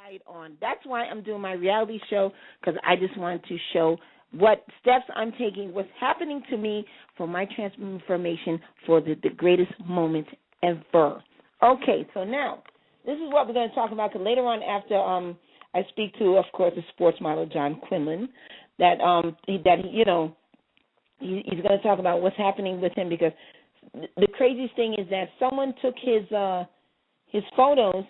Right on. That's why I'm doing my reality show, because I just wanted to show what steps I'm taking, what's happening to me for my transformation for the greatest moment ever. Okay, so now this is what we're going to talk about, because later on after I speak to, of course, the sports model John Quinlan, he's going to talk about what's happening with him, because the craziest thing is that someone took his photos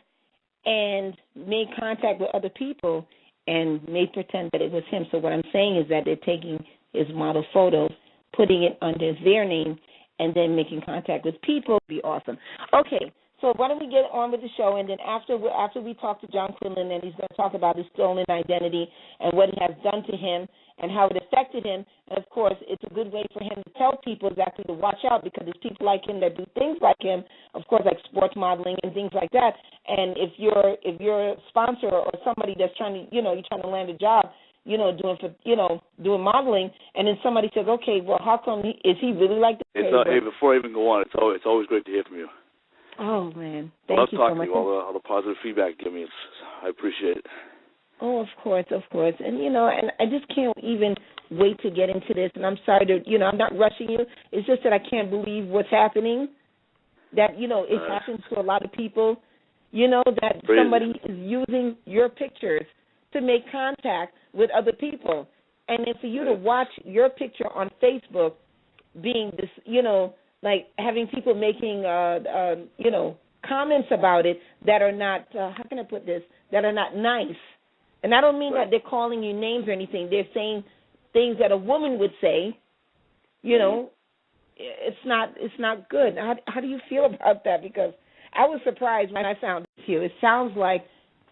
and made contact with other people and made pretend that it was him. So what I'm saying is that they're taking his model photos, putting it under their name, and then making contact with people. Would be awesome. Okay, so why don't we get on with the show, and then after we talk to John Quinlan, and he's going to talk about his stolen identity and what it has done to him and how it affected him. And, of course, it's a good way for him to tell people exactly to watch out, because there's people like him that do things like him, of course, like sports modeling and things like that. And if you're a sponsor or somebody that's trying to, you're trying to land a job, doing modeling, and then somebody says, okay, well, how come is he really like this? Hey, before I even go on, it's always great to hear from you. Oh, man. Thank you so much. I love talking to you, all the positive feedback you give me. I appreciate it. Oh, of course. And, and I just can't even wait to get into this. And I'm sorry to, I'm not rushing you. It's just that I can't believe what's happening, that, it happens to a lot of people, that crazy. Somebody is using your pictures to make contact with other people. And then for you to watch your picture on Facebook being this, like having people making, comments about it that are not, how can I put this, that are not nice. And I don't mean that they're calling you names or anything. They're saying things that a woman would say. It's not good. How do you feel about that? Because I was surprised when I found you. It sounds like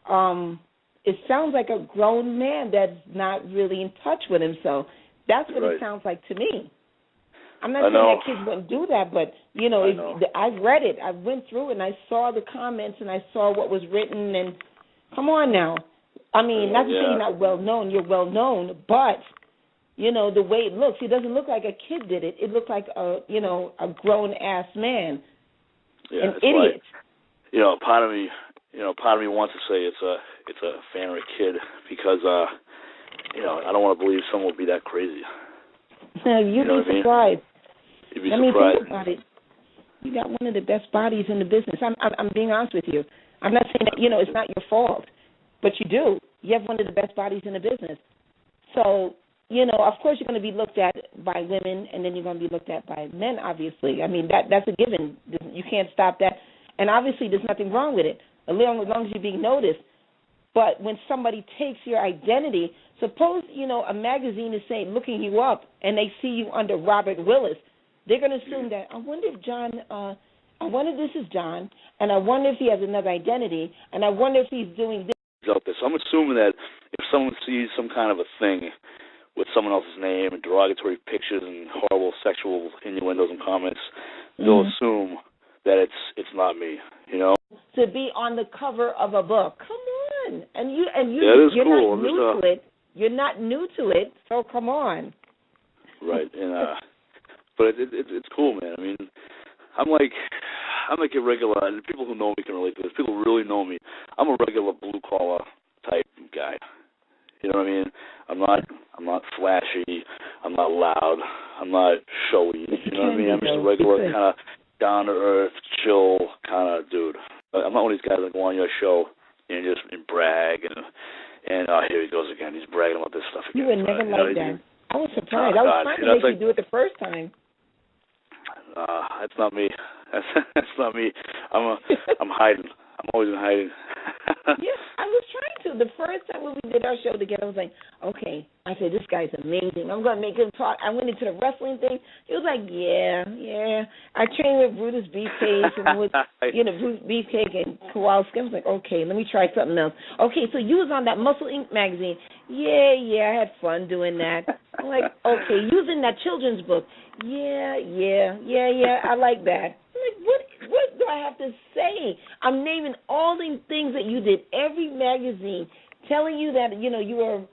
a grown man that's not really in touch with himself. That's what it sounds like to me. I'm not saying that kids wouldn't do that, but I've read it. I went through it and I saw the comments and I saw what was written. And come on now. I mean, not to say you're not well known. You're well known, but the way it looks, it doesn't look like a kid did it. It looked like a grown ass man, an idiot. Like, part of me wants to say it's a fan or a kid, because I don't want to believe someone would be that crazy. You'd be surprised. You'd be surprised. Think about it. You got one of the best bodies in the business. I'm being honest with you. I'm not saying that it's not your fault, but you do. You have one of the best bodies in the business. So, of course you're going to be looked at by women, and then you're going to be looked at by men, obviously. I mean, that's a given. You can't stop that. And obviously there's nothing wrong with it, as long as you're being noticed. But when somebody takes your identity, suppose, a magazine is saying, looking you up, and they see you under Robert Willis, they're going to assume that, I wonder if this is John, and I wonder if he has another identity, and I wonder if he's doing this. Out there. So I'm assuming that if someone sees some kind of a thing with someone else's name and derogatory pictures and horrible sexual innuendos and comments, they'll assume that it's not me, To be on the cover of a book. Come on. And you're cool. not new to it. You're not new to it, so come on. Right. And but it's cool, man. I mean, I'm like a regular, and people who know me can relate to this. People who really know me. I'm a regular blue-collar type guy. You know what I mean? I'm not flashy. I'm not loud. I'm not showy. You know what I mean? I'm just a regular kind of down-to-earth, chill kind of dude. I'm not one of these guys that go on your show and just brag and here he goes again. He's bragging about this stuff again. You were never like that. I was surprised. I was trying to make you do it the first time. That's not me. That's not me. I'm hiding. I'm always in hiding. Yeah, I was trying to. The first time when we did our show together, I was like, okay. I said, this guy's amazing. I'm going to make him talk. I went into the wrestling thing. He was like, yeah. I trained with Brutus Beefcake and with, Brutus Beefcake and Kowalski. I was like, okay, let me try something else. Okay, so you was on that Muscle Inc. magazine. Yeah, I had fun doing that. I'm like, okay, you was in that children's book. Yeah, I like that. I'm like, what do I have to say? I'm naming all the things that you did, every magazine, telling you that, you were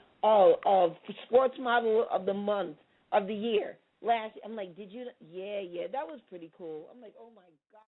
sports model of the month, of the year. I'm like, did you? Yeah, that was pretty cool. I'm like, oh, my God.